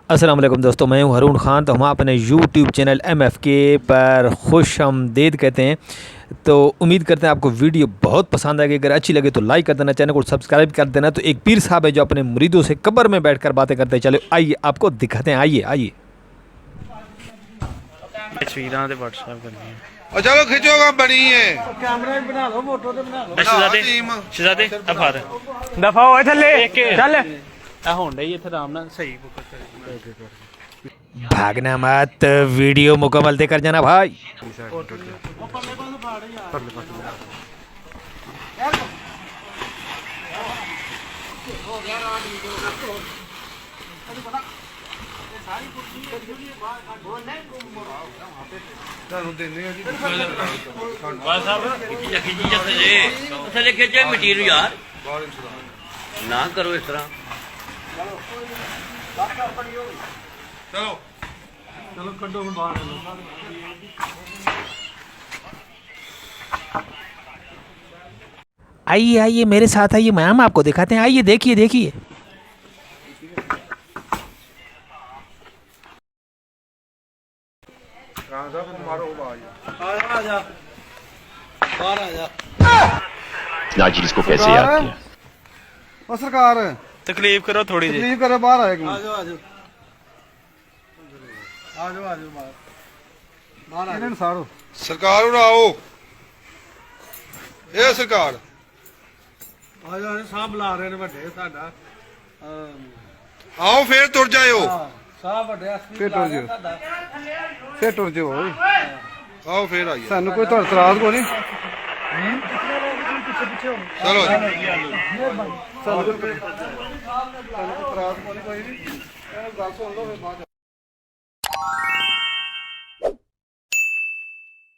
अस्सलाम वालेकुम दोस्तों, मैं हूं हरून ख़ान। तो हम अपने यूट्यूब चैनल MFK पर खुश आमदीद कहते हैं। तो उम्मीद करते हैं आपको वीडियो बहुत पसंद आएगी। अगर अच्छी लगे तो लाइक कर देना, चैनल को सब्सक्राइब कर देना। तो एक पीर साहब है जो अपने मुरीदों से कब्र में बैठकर बातें करते हैं। चलो आइए आपको दिखाते हैं, आइए आइए। तस्वीरां ते WhatsApp करनी है। और चलो खिंचोगा बनी है कैमरा भी बना लो, फोटो ते बना लो। शहजादे अफार दफा होए थल्ले चल। आ होण डई इत्थे आराम नाल सही बुक भागना मत, वीडियो मुकम्मल देकर जाना भाई। ਤੁਹਾਨੂੰ ਦਿੰਦੇ ਆ ਜੀ ਬਾਦ ਸਾਹਿਬ ਖਿੱਚੀ ਜਾਂਦੇ ਜੇ ਥੱਲੇ ਖਿੱਚੇ ਮਿੱਟੀ ਨੂੰ ਯਾਰ ਨਾ ਕਰੋ ਇਸ ਤਰ੍ਹਾਂ। ਚਲੋ चलो कड्डो हम बाहर आइए आइए मेरे साथ आइए, मैम आपको दिखाते हैं। आइए देखिए देखिए। ਕਾਂ ਸਾਹਿਬ ਮਾਰੋ ਆਵਾਜ਼ आ जा बाहर आ जा। इस चीज को कैसे याद किया? ਉਹ ਸਰਕਾਰ तकलीफ करो थोड़ी जी। ਤਕਲੀਫ ਕਰੇ ਬਾਹਰ ਆਏ आ जाओ आ जाओ आ जाओ आ जाओ बाहर बाहर आ ਇਹਨਾਂ ਨੂੰ ਸਾਰੋ ਸਰਕਾਰ ਉਰਾ ਆਓ। ਇਹ ਸਰਕਾਰ जाओ साहब बुला रहे ने बड़े साडा ਆਓ ਫੇਰ ਤੁਰ ਜਾਇਓ। साहब बड़े एसपी फिर बुला टुर रहे जाओ। साडा ਫੇਰ ਤੁਰ ਜਾਓ ਆਓ ਫੇਰ ਆਈਏ। ਸਾਨੂੰ ਕੋਈ ਤੁਹਾਡਾ ਇਤਰਾਜ਼ ਕੋ ਨਹੀਂ। ਚਲੋ ਜੀ ਸਾਨੂੰ ਕੋਈ ਇਤਰਾਜ਼ ਕੋਈ ਨਹੀਂ। ਗੱਲ ਸੁਣ ਲਓ ਫਿਰ ਬਾਅਦ